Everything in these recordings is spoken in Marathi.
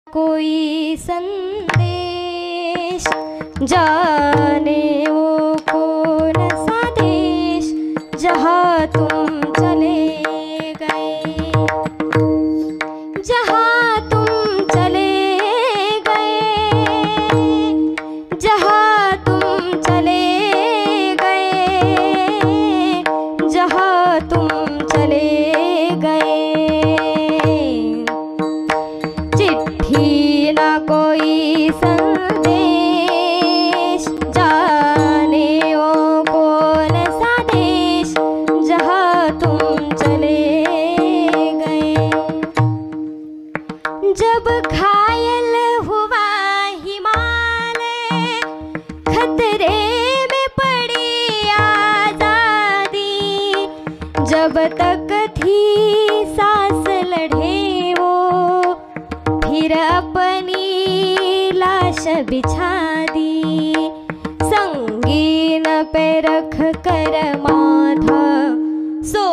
कोई संदेश, जाने वो कौन सा देश जहाँ तुम चले गए, जहाँ तुम चले गए, जहाँ तुम चले गए, जहाँ तुम चले गए। चिट्ठी ना कोई संदेश, जाने वो कौन सा देश जहाँ तुम चले गए। जब घायल हुआ हिमालय, खतरे में पड़ी आजादी, जब तक थी सांस लड़े वो, फिर अपनी लाश बिछा दी। संगीन पे रख कर माथा सो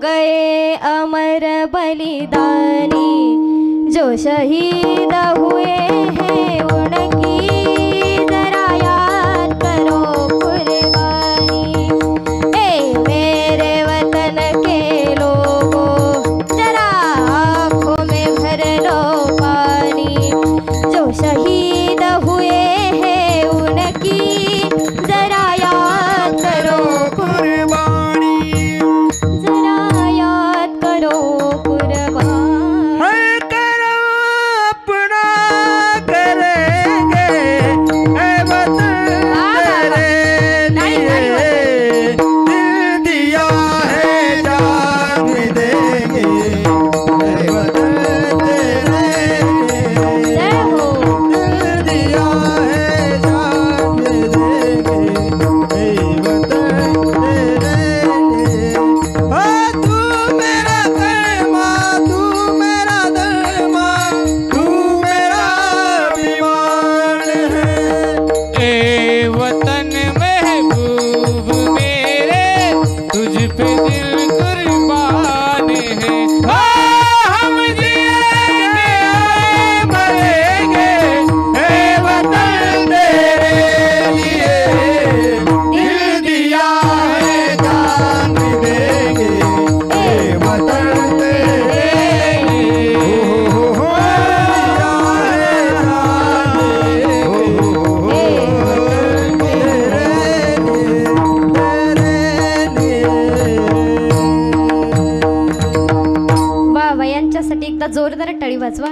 गए अमर बलिदानी, जो शहीद हुए हैं उनकी जरा याद करो कुर्बानी। ए मेरे वतन के लोगों, जरा आँखों में भर लो पानी, जो शहीद हुए हैं उनकी जरा याद करो कुर्बानी, जरा याद करो कुर्बानी। जोरदार टाळी वाजवा।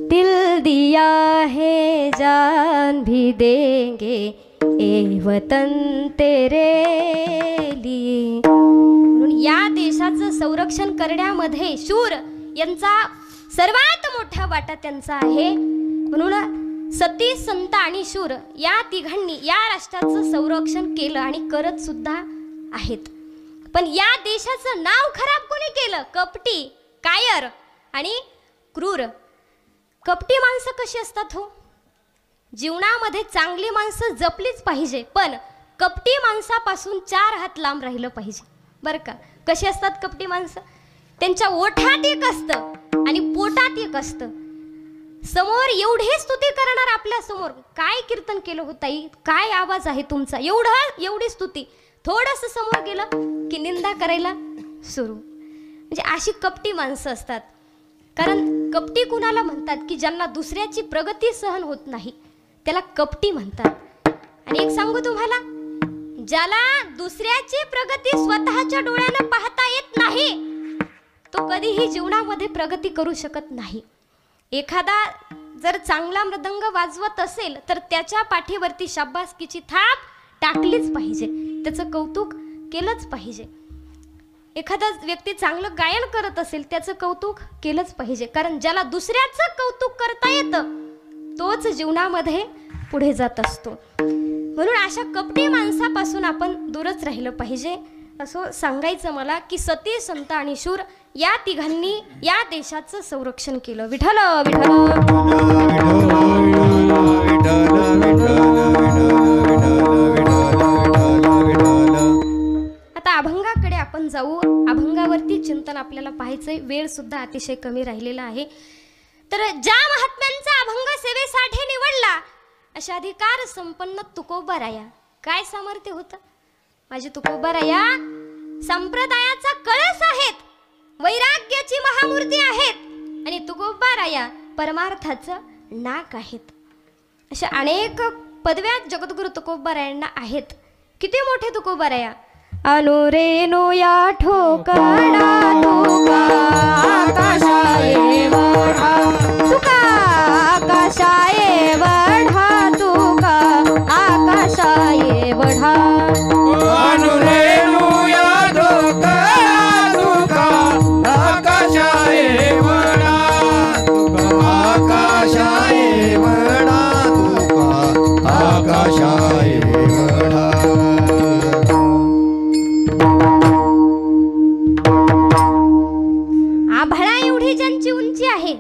दिल दिया है जान भी देंगे ए वतन तेरे लिए। म्हणून या देशाचं संरक्षण करण्यामध्ये शूर यांचा सर्वात मोठा वाटा त्यांचा आहे। म्हणून सती संत आणि शूर या तिघांनी या राष्ट्राचं संरक्षण केलं आणि करत सुद्धा आहेत। पण या देशाचं नाव खराब कोणी केलं? कपटी, कायर आणि क्रूर। कपटी माणसं कशी असतात हो? जीवनामध्ये चांगली माणसं जपलीच पाहिजे, पण कपटी माणसापासून 4 हात लांब राहिलं पाहिजे बरं का। कशी असतात कपटी माणसं? त्यांच्या ओठात एक असतं आणि पोटात एक असतं। समोर एवढी स्तुती करणार आपल्या समोर, काय कीर्तन केलं हो ताई, काय आवाज आहे तुमचा, एवढी स्तुती। थोडंसं समोर गेलं की निंदा करायला सुरू। म्हणजे अशी कपटी माणसं असतात। कारण कपटी कुणाला म्हणतात की ज्यांना दुसऱ्याची प्रगती सहन होत नाही, त्याला कपटी म्हणतात। आणि एक सांगू तुम्हाला, ज्याला दुसऱ्याची प्रगती स्वतःच्या डोळ्याने पाहता येत नाही, तो कधीही जीवनामध्ये प्रगती करू शकत नाही। एखादा जर चांगला मृदंग वाजवत असेल तर त्याच्या पाठीवरती शाबासकीची थाप टाकलीच पाहिजे, त्याचं कौतुक केलंच पाहिजे। एखादा व्यक्ती चांगलं गायन करत असेल त्याचं कौतुक केलंच पाहिजे, कारण ज्याला दुसऱ्याचं कौतुक करता येतं तोच जीवनामध्ये पुढे जात असतो। म्हणून अशा कपटी माणसापासून आपण दूरच राहिलं पाहिजे असं सांगायचं मला की सती संत आणि शूर या तिघांनी या देशाचं संरक्षण केलं। विठ्ठल आता अभंगाकडे आपण आपण जाऊ. अभंगावरती चिंतन आपल्याला पाहायचंय. वेळ सुद्धा अतिशय कमी राहिलेला आहे. तर ज्या महात्म्यांचा अभंग सेवेसाठी निवडला अशा अधिकार संपन्न तुकोबाराया. काय सामर्थ्य होतं माझे तुकोबाराया. संप्रदायाचा कळस आहेत, वैराग्याची महामूर्ती आहेत आणि तुकोबाराया परमार्थाचं नाक आहेत. अशा अनेक पदव्या जगद्गुरु तुकोबारायांना आहेत. किती मोठे तुकोबाराया. अनुरेनो या ठोकळा तुका आकाशाये वढा, तुका आकाशाये वढा, तुका आकाशाये वढा. अनुरेनो या ठोकळा तुका आकाशाये वढा, तुका आकाशाये वढा, तुका आकाशाये वढा. आभाळा एवढी ज्यांची उंची आहे,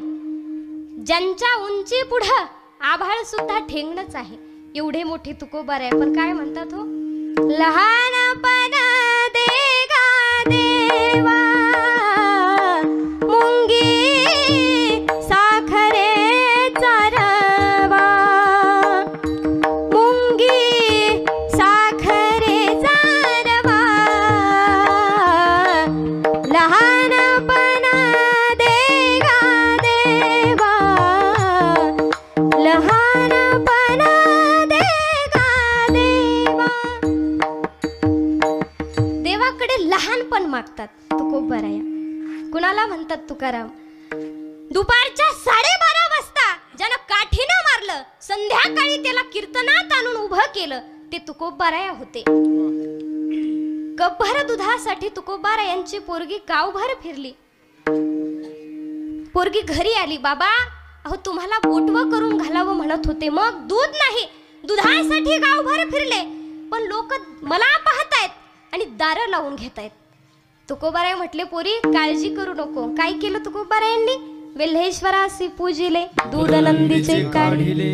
ज्यांच्या उंची पुढं आभाळ सुद्धा ठेंगणच आहे, एवढे मोठे तुकोबार आहे. पण काय म्हणतात हो, लहानपण देगा देवा मुंगी साखरेचा रवा, मुंगी साखरेचा रवा. लहानपण देगा देवा, लहानपण देगा देवा. देवाकडे लहानपण मागतात तुकोबाराया. कुणाला म्हणतात तुकाराम. दुपारच्या 12:30 वाजता ज्यानं काठीनं मारलं, संध्याकाळी त्याला कीर्तनात आणून उभं केलं, ते तुकोबाराया होते. कपभर दुधासाठी तुकोबारायांची पोरगी गावभर फिरली. पोरगी घरी आली. बाबा अहो तुम्हाला बोटवं करून घालावं म्हणत होते, मग दूध नाही, दुधासाठी गावभर फिरले, पण लोक मला पाहतायत आणि दारं लावून घेतायत. तुकोबाराय म्हटले, पोरी काळजी करू नको. काय केलं तुकोबारायांनी. वेल्हेश्वरासी पूजिले, दूध नंदीचे काढिले.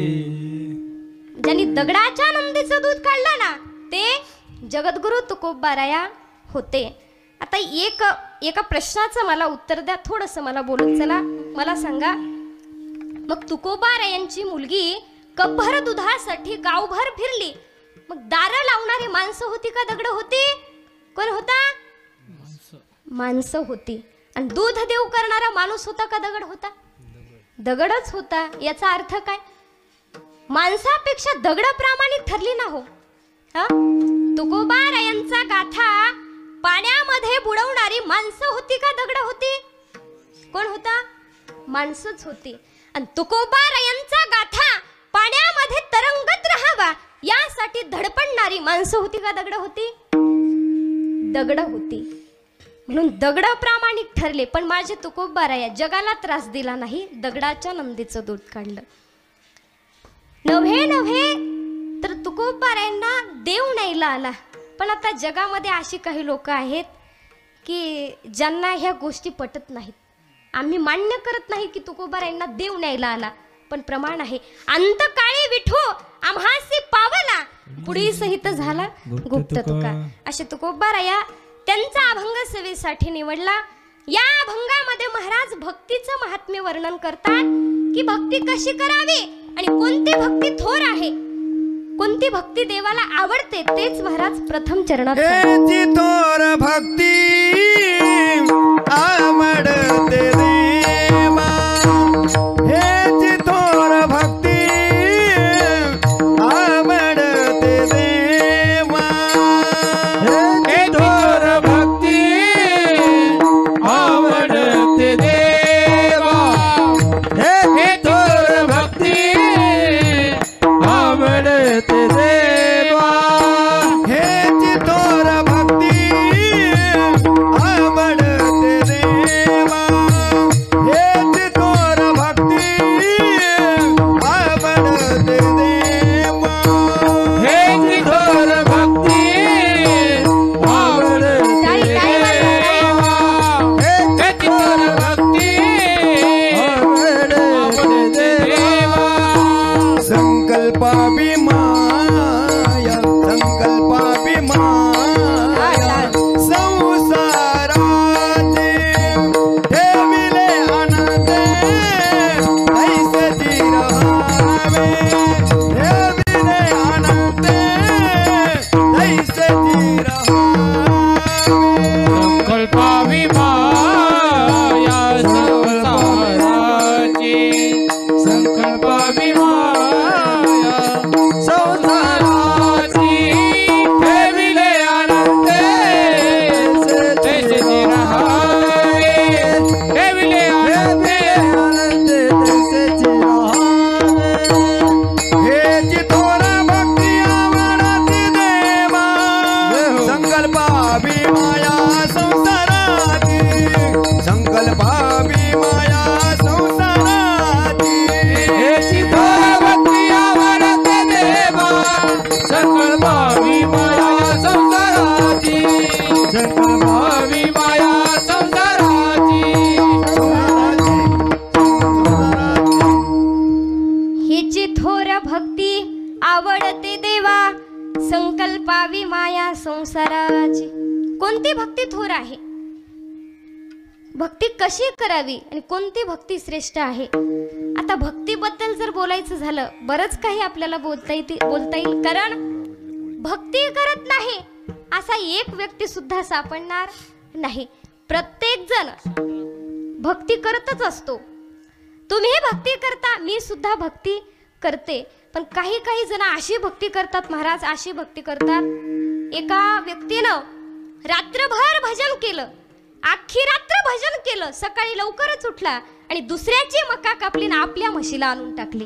ज्यांनी दगडाच्या नंदीचं दूध काढलं ना, ते जगद्गुरु तुकोबाराया होते. आता एका प्रश्नाचं मला उत्तर द्या, थोडंसं मला बोलत चला. मला सांगा, मग तुकोबारायांची मुलगी कपभर दुधासाठी गावभर फिरली, मग दारं लावणारी माणसं होती का दगड होती. कोण होता. माणसं होती. आणि दूध देऊ करणारा माणूस होता का दगड होता. दगडच होता. याचा अर्थ काय, माणसापेक्षा दगड प्रामाणिक ठरली ना हो. तुकोबारायांचा गाथा पाण्यामध्ये बुडवणारी माणसं होती का दगड होती. कोण होता. माणसंच होती. आणि तुकोबारायांचा गाथा पाण्यामध्ये तरंगत राहावा यासाठी धडपडणारी माणसं होती का दगड होती. दगड होती. म्हणून दगड प्रामाणिक ठरले. पण माझे तुकोबाराया जगाला त्रास दिला नाही, दगडाच्या नंदीचं दूध काढलं. नव्हे तर तुकोबारायांना देव न्यायला आला. पण आता जगामध्ये अशी काही लोक आहेत की ज्यांना ह्या गोष्टी पटत नाहीत. आम्ही मान्य करत नाही की तुकोबारायांना देव न्यायला आला, पण प्रमाण आहे. अंतकाळी विठू आम्हासी पावला, पुढे सहित झाला गुप्त तुका. असे तुकोबाराया त्यांचा अभंग सेवेसाठी निवडला. या अभंगामध्ये महाराज भक्तीचं महात्म्य वर्णन करतात की भक्ती कशी करावी आणि कोणती भक्ती थोर आहे, कोणती भक्ती देवाला आवडते, तेच महाराज प्रथम चरणात थोर भक्ती आवडते देवा, हेची थोर भक्ती आवडते देवा, हे थोर भक्ती आवडते देवा, हे थोर भक्ती आवडते देवा, हेची थोर भक्ती आवडते देवा. संसाराची. कोणती भक्ती थोर आहे, भक्ती कशी करावी आणि कोणती भक्ती श्रेष्ठ आहे. आता भक्तीबद्दल जर बोलायचं झालं बरंच काही आपल्याला बोलता येईल, कारण भक्ती करत नाही असा एक व्यक्ती सुद्धा सापडणार नाही. प्रत्येक जण भक्ती करतच असतो. तुम्ही भक्ती करता, मी सुद्धा भक्ती करते. पण काही काही जण अशी भक्ती करतात महाराज, अशी भक्ती करतात. एका व्यक्तीनं रात्रभर भजन केलं, अख्खी रात्र भजन केलं, सकाळी लवकरच उठला आणि दुसऱ्याची मका कापली आणि आपल्या म्हशीला आणून टाकली.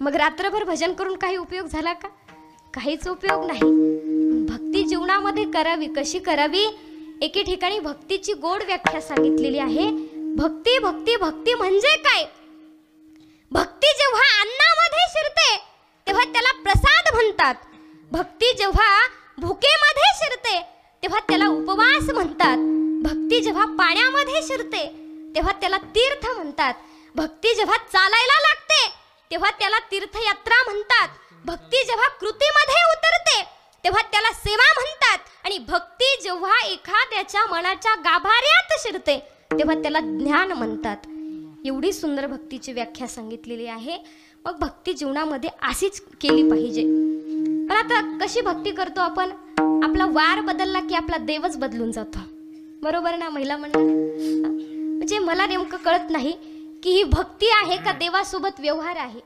मग रात्रभर भजन करून काही उपयोग झाला का? काहीच उपयोग नाही. भक्ती जीवनामध्ये करावी, कशी करावी? एके ठिकाणी भक्तीची गोड व्याख्या सांगितलेली आहे. भक्ती भक्ती भक्ती म्हणजे काय? भक्ती जेव्हा अन्नामध्ये शिरते तेव्हा त्याला प्रसाद म्हणतात. भक्ती जेव्हा भुकेमध्ये शिरते तेव्हा त्याला उपवास म्हणतात. भक्ती जेव्हा पाण्यामध्ये शिरते तेव्हा त्याला तीर्थ म्हणतात. भक्ती जेव्हा चालायला लागते तेव्हा त्याला तीर्थयात्रा म्हणतात. भक्ती जेव्हा कृतीमध्ये उतरते तेव्हा त्याला सेवा म्हणतात. आणि भक्ती जेव्हा एखाद्याच्या मनाच्या गाभाऱ्यात शिरते तेव्हा त्याला ज्ञान म्हणतात. एवढी सुंदर भक्तीची व्याख्या सांगितलेली आहे. मग भक्ती जीवनामध्ये अशीच केली पाहिजे. पण आता कशी भक्ती करतो आपण? आपला वार बदलला की आपला देवच बदलून जातो, बरोबर ना महिला मंडळ? म्हणजे मला नेमकं कळत नाही की ही भक्ती आहे का देवासोबत व्यवहार आहे,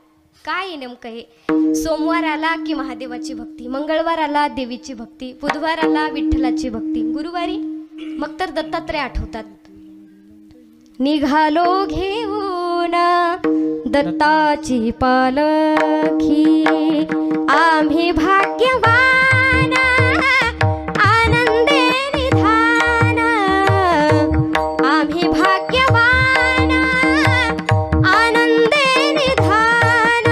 काय आहे नेमकं हे? सोमवार आला की महादेवाची भक्ती, मंगळवार आला देवीची भक्ती, बुधवार आला विठ्ठलाची भक्ती, गुरुवारी मग तर दत्तात्रय आठवतात. निघालो घेऊन दत्ताची पालखी, आम्ही भाग्यवान आनंदे निधान, आम्ही भाग्यवान आनंदे निधान,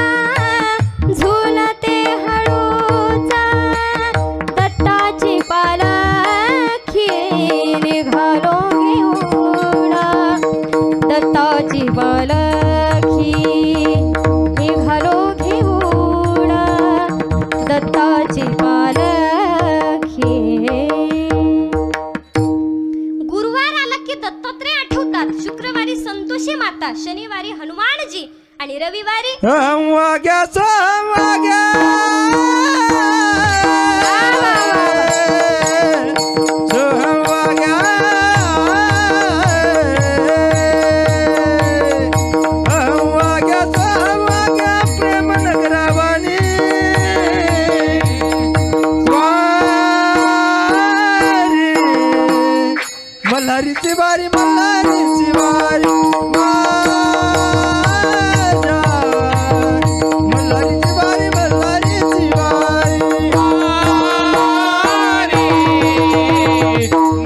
झुलते हळूच दत्ताची पालखी, निघालो घेऊन दत्ताची पालखी, निघालो घेऊन दत्ताची पालखी. गुरुवार आला की दत्तात्रय आठवतात, शुक्रवारी संतोषी माता, शनिवारी हनुमानजी आणि रविवारी वाग्या वाग्या मल्हारीची वारी, मल्हारीची वारी, मल्हारीची वारी,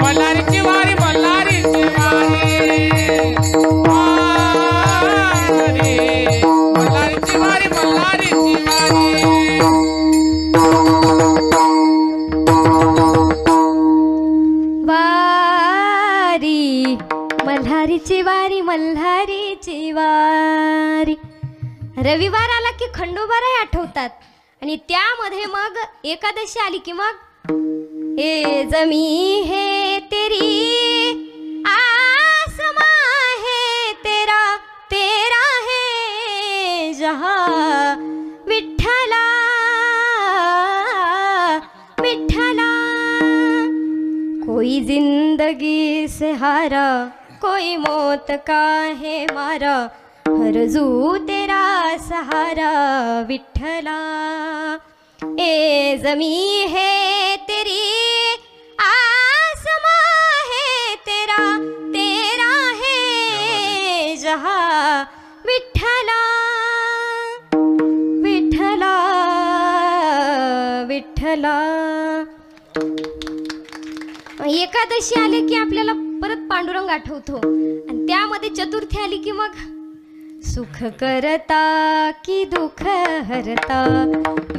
मल्हारीची वारी, मल्हारीची वारी, मल्हारीची वारी, मल्हारीची वारी. मल्हारीची वारी, मल्हारीची वारी. रविवार आला की खंडोबाराय आठवतात आणि त्यामध्ये मग एकादशी आली की मग हे जमी है तेरी आसमां है तेरा, तेरा है जहां, विठ्ठला विठ्ठला. कोई जिंदगी से हारा, कोई मौत का है मारा, हरजू तेरा सहारा विठ्ठला. ए जमी है तेरी आसमां है तेरा, तेरा है जहां, विठ्ठला विठ्ठला विठ्ठला. एकादशी आले की आपल्याला परत पांडुरंग आठवतो आणि त्यामध्ये चतुर्थी आली की मग सुख करता की दुःख हरता,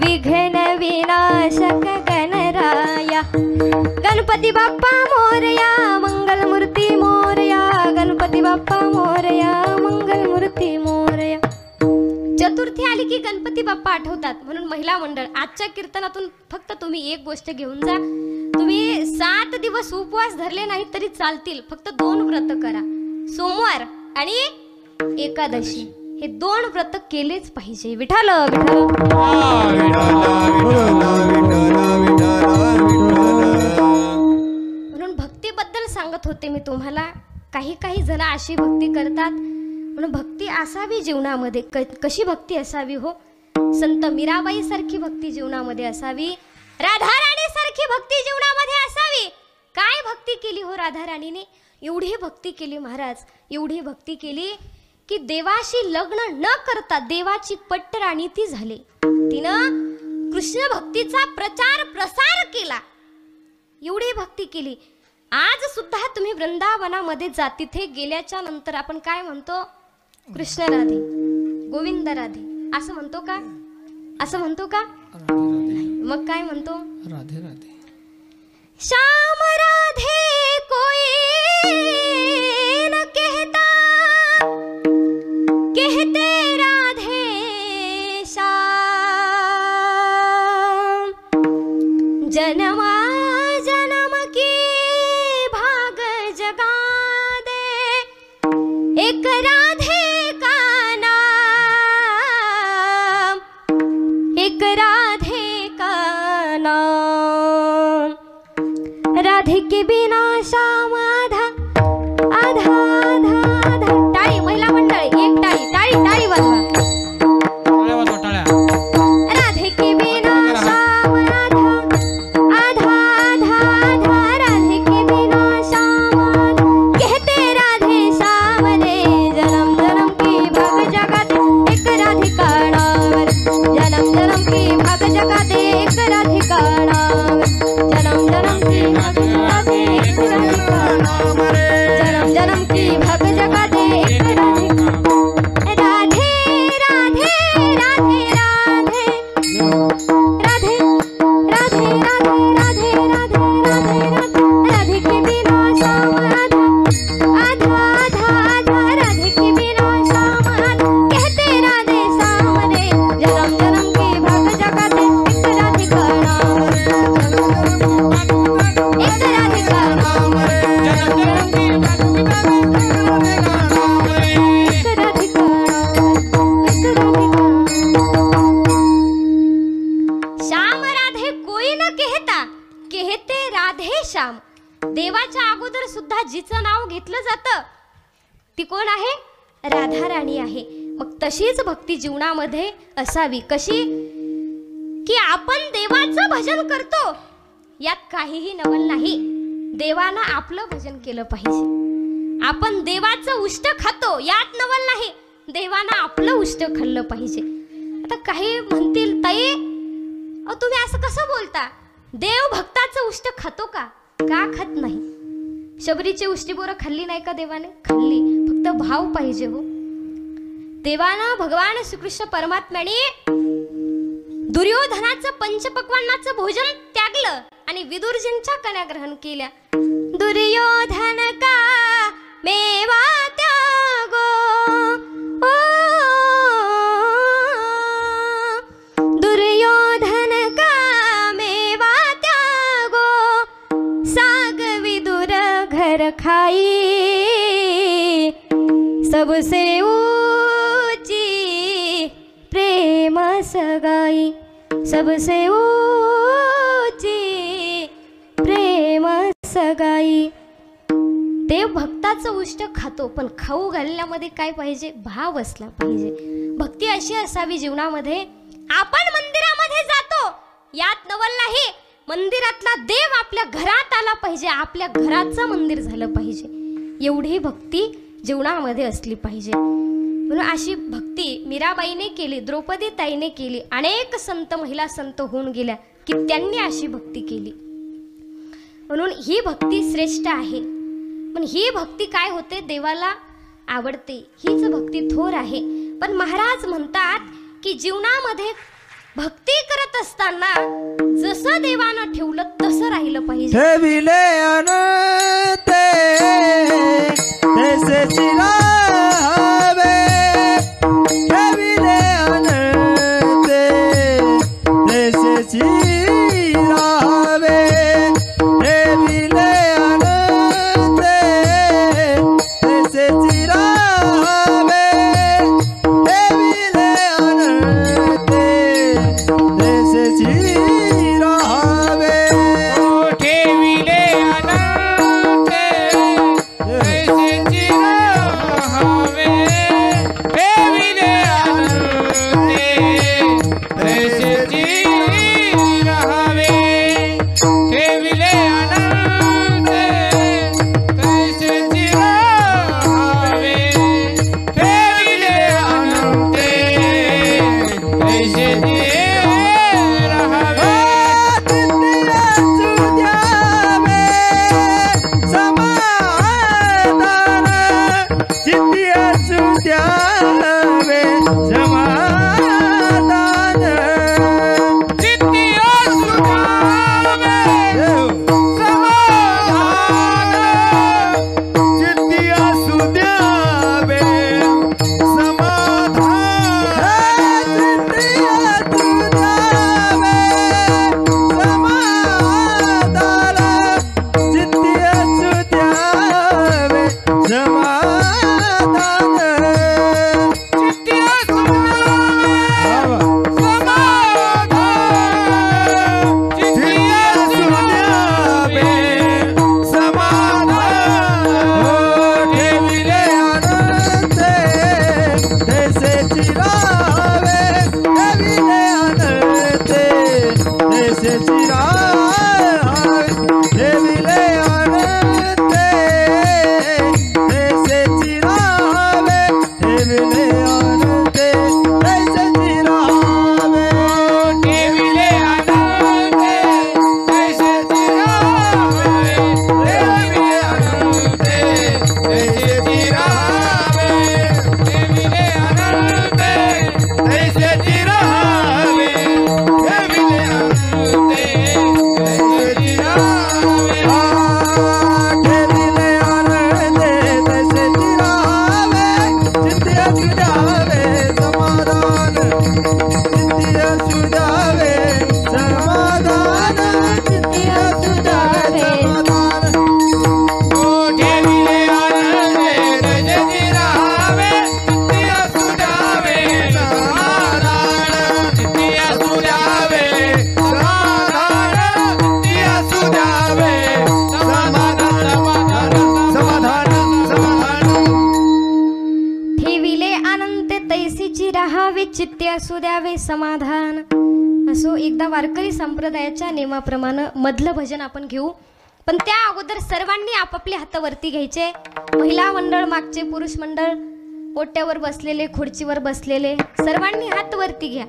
विघ्न विनाशक गणराया, गणपती बाप्पा मोरया, मंगलमूर्ती मोरया, गणपती बाप्पा मोरया, मंगलमूर्ती मोरया. चतुर्थी आली की गणपती बाप्पा आठवतात. म्हणून महिला मंडळ आजच्या कीर्तनातून फक्त तुम्ही एक गोष्ट घेऊन जा, 7 दिवस उपवास धरले नाही तरी चालतील, फक्त 2 व्रत करा, सोमवार आणि एकादशी. हे 2 व्रत केलेच पाहिजे. विठ्ठल विठ्ठल. म्हणून भक्तीबद्दल सांगत होते मी तुम्हाला. काही काही जण अशी भक्ती करतात, म्हणून भक्ती असावी जीवनामध्ये. कशी भक्ती असावी हो? संत मीराबाई सारखी भक्ती जीवनामध्ये असावी, राधाराणी सारखी भक्ती जीवनामध्ये असावी. काय भक्ती केली हो राधाराणीने? एवढी भक्ती केली महाराज, एवढी भक्ती केली की देवाशी लग्न न करता देवाची पट्टराणी ती झाली. तिनं कृष्ण भक्तीचा प्रचार प्रसार केला, एवढी भक्ती केली. आज सुद्धा तुम्ही वृंदावनामध्ये जा, तिथे गेल्याच्या नंतर आपण काय म्हणतो? कृष्ण राधे, गोविंद राधे असं म्हणतो का? असं म्हणतो का? मग काय म्हणतो? राधे राधे. श्याम राधे कोई न कहता, कहते राधे श्याम. जन्मा जन्म की भाग जगा दे, एक राधे का नाम, एक राधे का नाम. राधे के बिना श्याम आधा आधा आधा आधा. टाळी महिला मंडळ, एक टाळी, टाळी टाळी वाजवा. टाळ्या वाजवा, टाळ्या. राधे के बिना श्याम आधा आधा आधा आधा. राधे के बिना श्याम आधा, कहते राधे श्याम रे. जन्म जन्म की भाग जगा दे, एक राधिका नाम. जन्म जन्म की भाग जगा दे, एक राधिका नाम. जन्म जन्म की भाग जगा दे, एक राधिका नाम. जन्म जन्म की भाग जगा दे, एक राधिका. राधे राधे राधे राधे राधे राधे राधे राधे राधे राधे राधे. राधे के बिना श्याम आधा आधा आधा आधा. राधे के बिना श्याम आधा, कहते राधे श्याम रे. जन्म जन्म की भाग जगा दे, एक राधिका नाम. एक राधिका नाम. जन्म जन्म की एक राधिका नाम. एक राधिका. श्याम राधे कोई न कहता, कहते राधे श्याम. देवाच्या अगोदर सुद्धा जिचं नाव घेतलं जातं ती कोण आहे? राधा राणी आहे. मग तशीच भक्ती जीवनामध्ये असावी. कशी? की आपण देवाचं भजन करतो, यात काहीही नवल नाही. देवानं आपलं भजन केलं पाहिजे. आपण देवाचं उष्ट खातो, यात नवल नाही. देवानं आपलं उष्ट खाल्लं पाहिजे. आता काही म्हणतील, ताई अहो तुम्ही असं कसं बोलता? देव भक्ताचं उष्ट खातो का? का खात नाही? शबरीची उष्टी बोरं खाल्ली नाही का देवाने? खाल्ली. फक्त भाव पाहिजे हो. देवानं, भगवान श्रीकृष्ण परमात्म्याने दुर्योधनाचं पंचपक्वान्नाचं भोजन त्यागलं आणि विदुरजींच्या कन्या ग्रहण केल्या. दुर्योधन का मेवा त्यागो, ओ दुर्योधन का मेवा त्यागो, साग विदुर घर खाई, सबसे ऊंची प्रेम सगाई, सबसे ऊंची प्रेम सगाई. देव भक्ताचं उष्ट खातो, पण खाऊ घालण्यामध्ये काय पाहिजे? भाव असला पाहिजे. भक्ती अशी असावी जीवनामध्ये. आपण मंदिरामध्ये जातो, यात नवल नाही. मंदिरातला देव आपल्या घरात आला पाहिजे, आपल्या घराचं मंदिर झालं पाहिजे. एवढी भक्ती जीवनामध्ये असली पाहिजे. म्हणून अशी भक्ती मीराबाईने केली, द्रौपदी ताईने केली. अनेक संत, महिला संत होऊन गेल्या की त्यांनी अशी भक्ती केली. म्हणून ही भक्ती श्रेष्ठ आहे. पण ही भक्ती काय होते? देवाला आवडते. हीच भक्ती थोर आहे. पण महाराज म्हणतात की जीवनामध्ये भक्ती करत असताना जसं देवानं ठेवलं तसं राहिलं पाहिजे. ठेविले अनते तैसे चिरावे, ठेविले अनते तैसे चिरावे, ठेविले चिरावे ठेविले अनंते तैसे चिरावे ठेविले अनंते तैसे चिरावे ठेविले अनंते तैसे चिरावे ठेविले अनंते तैसे चिरावे ठेविले अनंते तैसे चिरावे ठेविले अनंते तैसे चिरावे ठेविले अनंते तैसे चिरावे ठेविले अनंते तैसे चिरावे चित्त सुजावे समाधान चित्त सुजावे समाधान चित्त सुजावे समाधान ठेविले अनंते तैसे चिरावे चित्तिया सुजावे समाधान चित्तिया सुजावे समाधान चित्तिया सुजावे समाधान ठेविले अनंत तैसीची राहावे चित्ते असू द्यावे समाधान. असो एकदा वारकरी संप्रदायाच्या नियमाप्रमाणे मधलं भजन आपण घेऊ, पण त्या अगोदर सर्वांनी आपापले हात वरती घ्यायचे. महिला मंडळ मागचे, पुरुष मंडळ ओट्यावर बसलेले, खुर्चीवर बसलेले, सर्वांनी हात वरती घ्या.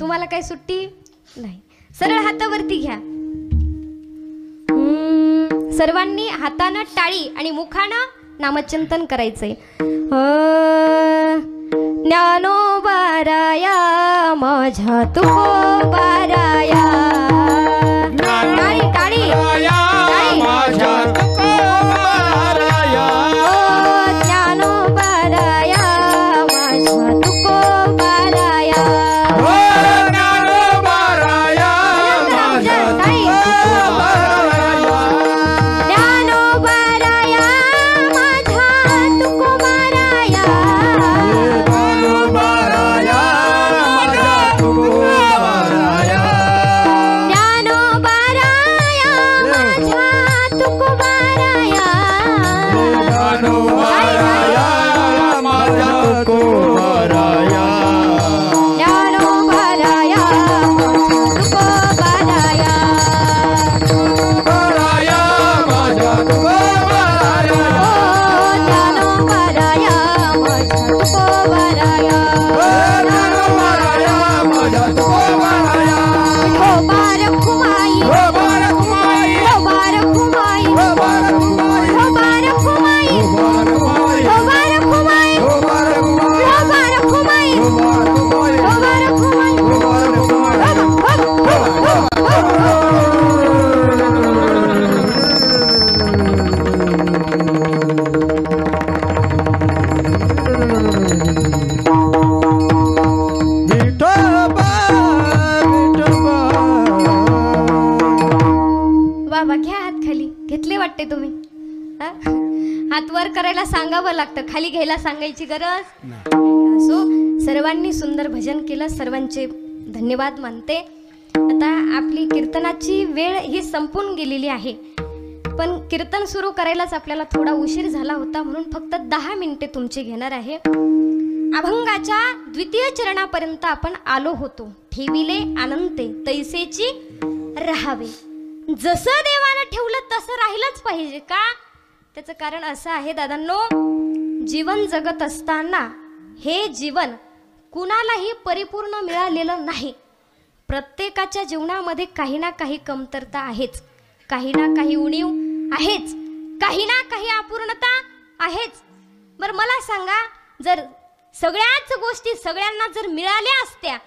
तुम्हाला काही सुट्टी नाही, सरळ हात वरती घ्या. सर्वांनी हातानं टाळी आणि मुखानं नामचिंतन करायचंय. ज्ञानोबाराया माझ्या तुकोबाराया. टाळी टाळी टाळी. माझ्या तुकोबाराया ज्ञानोबाराया माझ्या तुकोबाराया. ज्ञानोबाराया माझ्या तुकोबाराया ज्ञानोबाराया माझ्या तुकोबाराया. ज्ञानोबाराया माझ्या तुकोबाराया ज्ञानोबाराया माझ्या तुकोबाराया. ज्ञानोबाराया माझ्या तुकोबाराया ज्ञानोबाराया माझ्या तुकोबाराया. बाराया माझ्या तुकोबाराया ज्ञानोबाराया माझ्या तुकोबाराया. ज्ञानोबाराया माझ्या तुकोबाराया विठोबा रखुमाई बारा कुमाई विठोबा रखुमाई बारा कुमाई विठोबा रखुमाई बारा कुमाई विठोबा रखुमाई बारा कुमाई विठोबा रखुमाई बारा कुमाई विठोबा रखुमाई. बारा विठोबा विठोबा बाबा घ्या हात खाली. घेतले वाटते तुम्ही? हा? हात वर करायला सांगावं लागतं, खाली घ्यायला सांगायची गरज असो. सर्वांनी सुंदर भजन केलं, सर्वांचे धन्यवाद मानते. आता आपली कीर्तनाची वेळ ही संपून गेलेली आहे, पण कीर्तन सुरू करायलाच आपल्याला थोडा उशीर झाला होता, म्हणून फक्त 10 मिनिटे तुमची घेणार आहे. अभंगाच्या द्वितीय चरणापर्यंत आपण आलो होतो. ठेविले अनंते तैसेची राहावे. जसं देवानं ठेवलं तसं राहिलंच पाहिजे का? त्याचं कारण असं आहे दादांनो, जीवन जगत असताना हे जीवन कुणालाही परिपूर्ण मिळालेलं नाही. प्रत्येकाच्या जीवनामध्ये काही ना काही कमतरता आहेच, काही ना काही उणीव आहेच, काही ना काही अपूर्णता आहेच. बरं मला सांगा, जर सगळ्याच गोष्टी सगळ्यांना जर मिळाल्या असत्या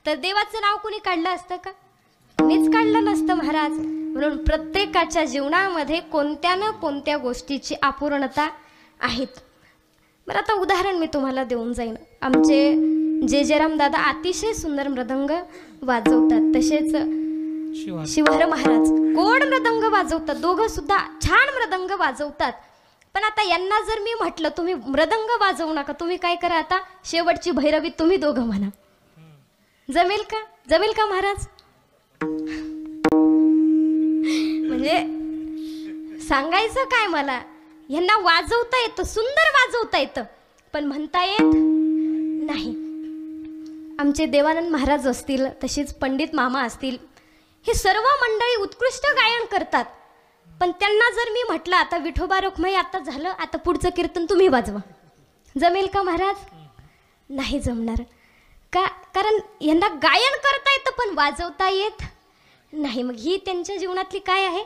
तर देवाचं नाव कुणी काढलं असतं का? कुणीच काढलं नसतं महाराज. म्हणून प्रत्येकाच्या जीवनामध्ये कोणत्या ना कोणत्या गोष्टीची अपूर्णता आहेत. बरं आता उदाहरण मी तुम्हाला देऊन जाईन. आमचे जेजेराम दादा अतिशय सुंदर मृदंग वाजवतात, तसेच शिवहर महाराज गोड मृदंग वाजवतात. दोघं सुद्धा छान मृदंग वाजवतात. पण आता यांना जर मी म्हटलं तुम्ही मृदंग वाजवू नका, तुम्ही काय करा, आता शेवटची भैरवी तुम्ही दोघं म्हणा. जमेल का? जमेल का महाराज? म्हणजे सांगायचं काय मला, यांना वाजवता येतं, सुंदर वाजवता येतं, पण म्हणता येत नाही. आमचे देवानंद महाराज असतील, तसेच पंडित मामा असतील, हे सर्व मंडळी उत्कृष्ट गायन करतात. पण त्यांना जर मी म्हटलं आता विठोबा रखुमाई आता झालं, आता पुढचं कीर्तन तुम्ही वाजवा, जमेल का महाराज? नाही जमणार. का? कारण यांना गायन करता येतं पण वाजवता येत नाही. मग ही त्यांच्या जीवनातली काय आहे?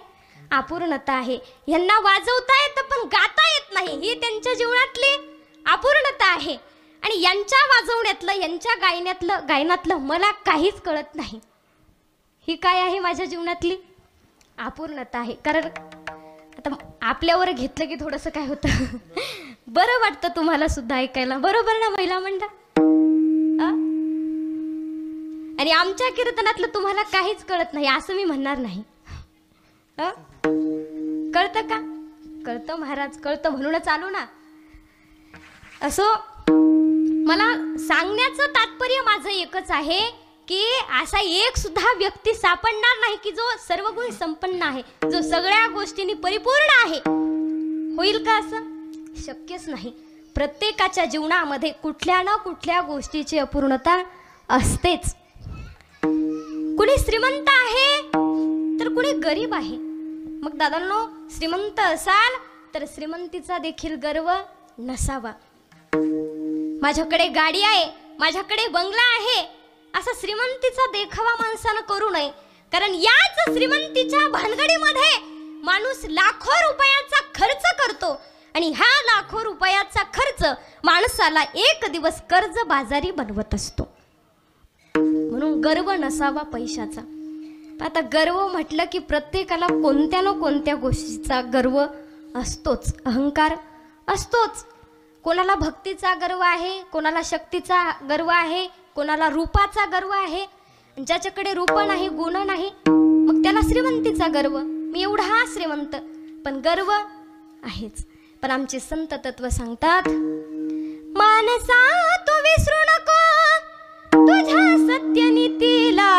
अपूर्णता आहे. यांना वाजवता येतं पण गाता येत नाही, ही त्यांच्या जीवनातली अपूर्णता आहे. आणि यांच्या वाजवण्यातलं, यांच्या गायनातलं मला काहीच कळत नाही. ही काय आहे? माझ्या जीवनातली अपूर्णता आहे. कारण आता आपल्यावर घेतलं की थोडंसं काय होतं बरं वाटतं तुम्हाला सुद्धा ऐकायला, बरोबर ना महिला मंडळ? आणि आमच्या कीर्तनातलं तुम्हाला काहीच कळत नाही असं मी म्हणणार नाही. कळतं का? कळतं महाराज, कळतं म्हणूनच आलो ना. असो, मला सांगण्याचं तात्पर्य माझं एकच आहे की असा एक सुद्धा व्यक्ती सापडणार नाही की जो सर्वगुण संपन्न आहे, जो सगळ्या गोष्टींनी परिपूर्ण आहे. होईल का असं? शक्यच नाही. प्रत्येकाच्या जीवनामध्ये कुठल्या ना कुठल्या गोष्टीची अपूर्णता असतेच. कुणी श्रीमंत आहे तर कुणी गरीब आहे. मग दादांनो, श्रीमंत असाल तर श्रीमंतीचा देखील गर्व नसावा. माझ्याकडे गाडी आहे, माझ्याकडे बंगला आहे, असा श्रीमंतीचा देखावा माणसानं करू नये. कारण याच श्रीमंतीच्या भानगडीमध्ये माणूस लाखो रुपयाचा खर्च करतो आणि हा लाखो रुपयाचा खर्च माणसाला एक दिवस कर्ज बाजारी बनवत असतो. म्हणून गर्व नसावा पैशाचा. आता गर्व म्हटलं की प्रत्येकाला कोणत्या ना कोणत्या गोष्टीचा गर्व असतोच, अहंकार असतोच. कोणाला भक्तीचा गर्व आहे, कोणाला शक्तीचा गर्व आहे, कोणाला रूपाचा गर्व आहे. ज्याच्याकडे रूप नाही, गुण नाही, मग त्याला श्रीमंतीचा गर्व. मी एवढा श्रीमंत, पण गर्व आहेच. पण आमचे संत तत्व सांगतात, मानसा तू विसरू नको तुझ्या सत्यनीतीला,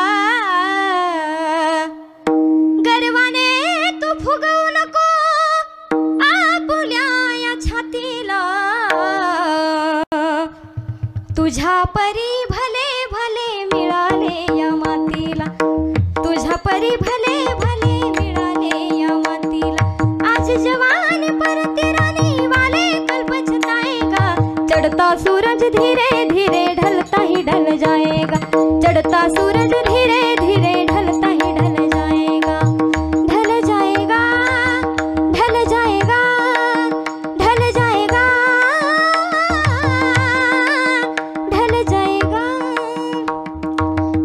गर्वाने तू फुगवू नको आपुल्या या छातीला. तुझ्या परी भले भले मिळाले या मातीला, तुझ्या परी भले भले मिळाले या मातीला. आज जवानी परती रानी वाले कल पछताएगा, चढ़ता सूरज धीरे धीरे ढलता ही ढल जाएगा, चढ़ता सूरज धीरे धीरे ढलता ही ढल जाएगा. ढल जाएगा, ढल जाएगा, ढल जाएगा, ढल जाएगा.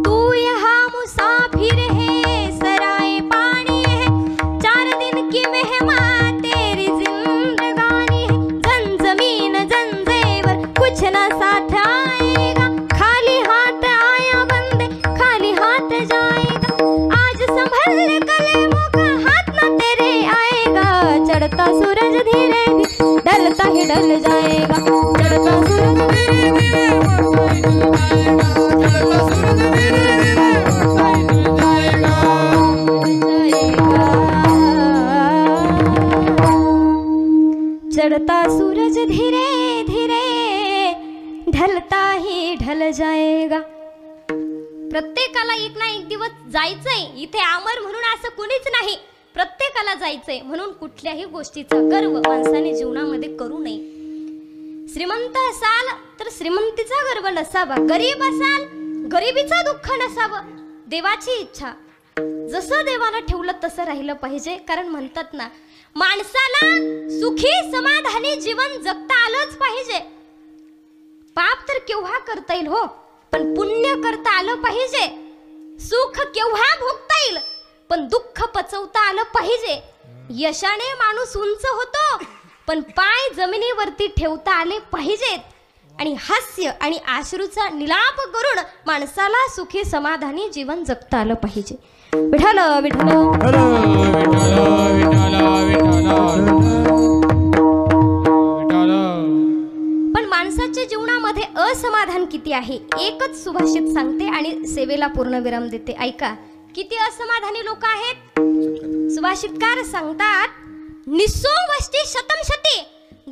तू यहाँ मुसाफिर है, सराय पानी है, 4 दिन की मेहमान तेरी जिंदगानी है. जन जमीन जन जेवर कुछ न साथ आएगा, खाली हाथ आया बंदे खाली हाथ जाएगा. आज संभल कलेमों का हाथ न तेरे आएगा, चढ़ता सूरज धीरे धीरे ढलता ही ढल जाएगा, चढ़ता सूरज धीरे धीरे चढ़ता सूरज धीरे धीरे ढलता ही ढल जाएगा. प्रत्येकाला एक ना एक दिवस जायचंय. इथे अमर म्हणून असं कुणीच नाही, प्रत्येकाला जायचंय. म्हणून कुठल्याही गोष्टीचा गर्व माणसाने जीवनामध्ये करू नये. श्रीमंत असाल तर श्रीमंतीचा गर्व नसावा, गरीब असाल गरिबीचं दुःख नसावं. देवाची इच्छा, जसं देवानं ठेवलं तसं राहिलं पाहिजे. कारण म्हणतात ना, माणसाला सुखी समाधानी जीवन जगता आलंच पाहिजे. पाप तर केव्हा करता येईल हो, पण पुण्य करता आलं पाहिजे. सुख केव्हा भोगता येईल, पण दुःख पचवता आलं पाहिजे. यशाने माणूस उंच होतो, पण पाय जमिनीवरती ठेवता आले पाहिजेत. आणि हास्य आणि अश्रूचा निलाप करून माणसाला सुखी समाधानी जीवन जगता आलं पाहिजे. विठ्ठल विठ्ठल पण माणसाच्या जीवनामध्ये असमाधान किती आहे एकच सुभाषित सांगते आणि सेवेला पूर्ण विराम देते. ऐका, किती असमाधानी लोक आहेत. सुभाषितकार सांगतात, निस्सो वष्टी शतम शती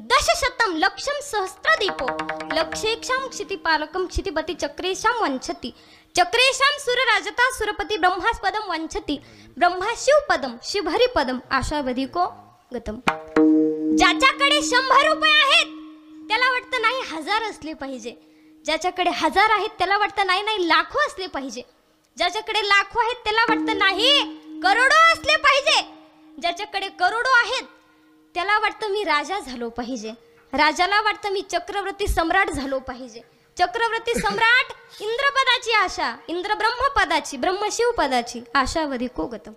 दशशतं लक्षं सहस्रदीपो लक्षेक्षां क्षितिपालकं क्षितिपति चक्रेशां वंचति चक्रेशां सुरराजता सुरपति ब्रह्मास्पदं वंचति ब्रह्मा शिवपदम शिवहरिपदम आशावधिको गतम. ज्याच्याकडे 100 रुपये आहेत त्याला वाटतं नाही 1000 असले पाहिजे. ज्याच्याकडे 1000 आहेत त्याला वाटतं नाही नाही लाखो असले पाहिजे. ज्याच्याकडे लाखो आहेत त्याला वाटतं नाही करोडो असले पाहिजे. ज्याच्याकडे करोडो आहेत त्याला वाटतं मी राजा झालो पाहिजे. राजाला वाटतं मी चक्रवर्ती सम्राट झालो पाहिजे. चक्रवर्ती सम्राट इंद्रपदाची आशा इंद्र ब्रह्मपदाची ब्रह्मशिव पदाची आशावधी को गतम.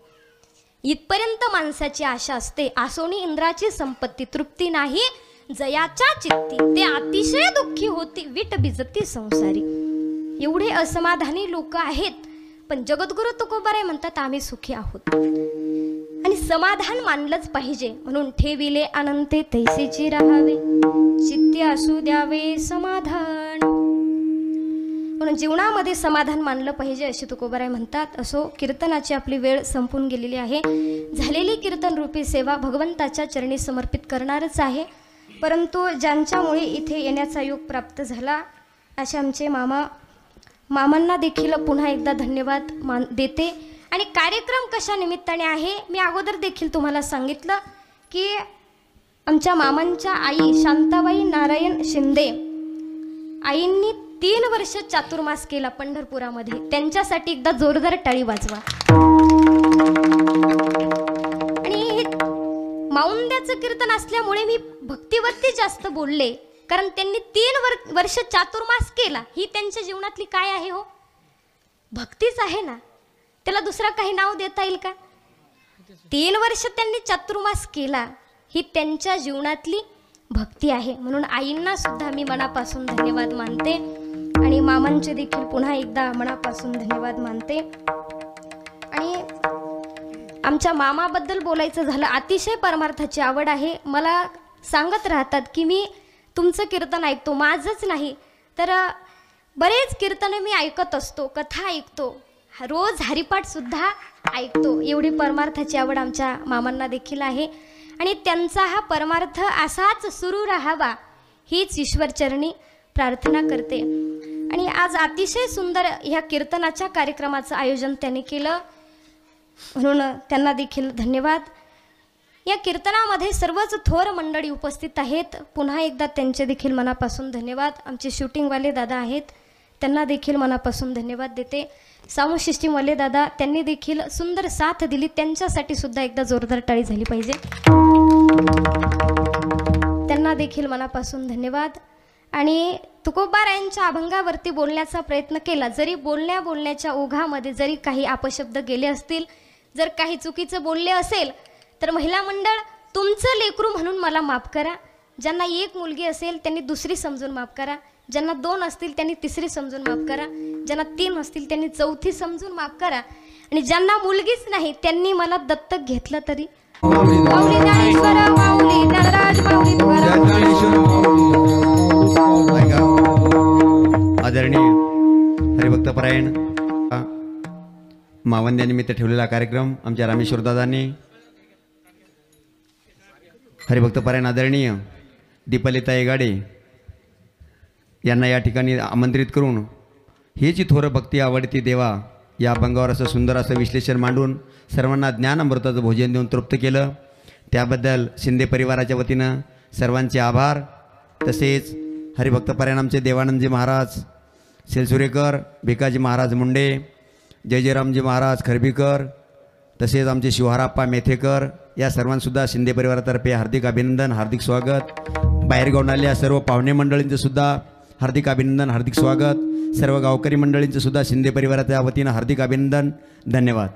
इथपर्यंत माणसाची आशा असते. आसोनी इंद्राची संपत्ती तृप्ती नाही जयाच्या चित्ती ते अतिशय दुःखी होती विट बिजती संसारी. एवढे असमाधानी लोक आहेत पण जगद्गुरु तुकोबाराय म्हणतात आम्ही सुखी आहोत. आणि समाधान मानलंच पाहिजे म्हणून ठेविले अनंते तैसेची राहावे चित्ती असू द्यावे समाधान. म्हणून जीवनामध्ये समाधान मानलं पाहिजे असे तुकोबाराय म्हणतात. असो कीर्तनाची आपली वेळ संपून गेलेली आहे. झालेली कीर्तन रूपी सेवा भगवंताच्या चरणी समर्पित करणारच आहे. परंतु ज्यांच्यामुळे इथे येण्याचा योग प्राप्त झाला असे आमचे मामांना देखील पुन्हा एकदा धन्यवाद देते. आणि कार्यक्रम कशा निमित्ताने आहे मी अगोदर देखील तुम्हाला सांगितलं की आमच्या मामांच्या आई शांताबाई नारायण शिंदे आईंनी 3 वर्ष चातुर्मास केला पंढरपुरामध्ये. त्यांच्यासाठी एकदा जोरदार टाळी वाजवा. आणि माऊंद्याचं कीर्तन असल्यामुळे मी भक्तीवरती जास्त बोलले कारण त्यांनी 3 वर्ष चातुर्मास केला. ही त्यांच्या जीवनातली काय आहे हो भक्तीच आहे ना. त्याला दुसरा काही नाव देता येईल का. 3 वर्ष त्यांनी चातुर्मास केला ही त्यांच्या जीवनातली भक्ती आहे. म्हणून आईंना सुद्धा मी मनापासून धन्यवाद मानते आणि मामांचे देखील पुन्हा एकदा मनापासून धन्यवाद मानते. आणि आमच्या मामाबद्दल बोलायचं झालं अतिशय परमार्थाची आवड आहे. मला सांगत राहतात की मी तुमचं कीर्तन ऐकतो. माझंच नाही तर बरेच कीर्तने मी ऐकत असतो कथा ऐकतो रोज हरिपाठसुद्धा ऐकतो. एवढी परमार्थाची आवड आमच्या मामांना देखील आहे. आणि त्यांचा हा परमार्थ असाच सुरू राहावा हीच ईश्वरचरणी प्रार्थना करते. आणि आज अतिशय सुंदर ह्या कीर्तनाच्या कार्यक्रमाचं आयोजन त्यांनी केलं म्हणून त्यांना देखील धन्यवाद. या कीर्तनामध्ये सर्वच थोर मंडळी उपस्थित आहेत. पुन्हा एकदा त्यांचे देखील मनापासून धन्यवाद. आमचे शूटिंगवाले दादा आहेत त्यांना देखील मनापासून धन्यवाद देते. साऊंड सिस्टीमवाले दादा त्यांनी देखील सुंदर साथ दिली. त्यांच्यासाठी सुद्धा एकदा जोरदार टाळी झाली पाहिजे. त्यांना देखील मनापासून धन्यवाद. आणि तुकोबारायांच्या अभंगावरती बोलण्याचा प्रयत्न केला. जरी बोलण्याच्या ओघामध्ये जरी काही अपशब्द गेले असतील जर काही चुकीचं बोलले असेल तर महिला मंडळ तुमचं लेकरू म्हणून मला माफ करा. ज्यांना 1 मुलगी असेल त्यांनी दुसरी समजून माफ करा. ज्यांना 2 असतील त्यांनी तिसरी समजून माफ करा. ज्यांना 3 असतील त्यांनी चौथी समजून माफ करा. आणि ज्यांना मुलगीच नाही त्यांनी मला दत्तक घेतलं तरी माऊली ज्ञानेश्वर माऊली ज्ञानराज माऊली आदरणीय हरिभक्तपरायण मावंद्यानिमित्त ठेवलेला कार्यक्रम आमच्या रामेश्वर दादांनी हरिभक्तपरायण आदरणीय दीपलिता एगाडे यांना या ठिकाणी आमंत्रित करून ही जी थोर भक्ती आवडती देवा या अभंगावर असं सुंदर असं विश्लेषण मांडून सर्वांना ज्ञान अमृताचं भोजन देऊन तृप्त केलं. त्याबद्दल शिंदे परिवाराच्या वतीनं सर्वांचे आभार. तसेच हरिभक्तपरायण आमचे देवानंदजी महाराज सेलसुरेकर भिकाजी महाराज मुंडे जयजयरामजी महाराज खरबीकर तसेच आमचे शिवहाराप्पा मेथेकर या सर्वांसुद्धा शिंदे परिवारातर्फे हार्दिक अभिनंदन हार्दिक स्वागत. बाहेरगावून आलेल्या सर्व पाहुणे मंडळींचं सुद्धा हार्दिक अभिनंदन हार्दिक स्वागत. सर्व गावकरी मंडळींचं सुद्धा शिंदे परिवाराच्या वतीनं हार्दिक अभिनंदन धन्यवाद.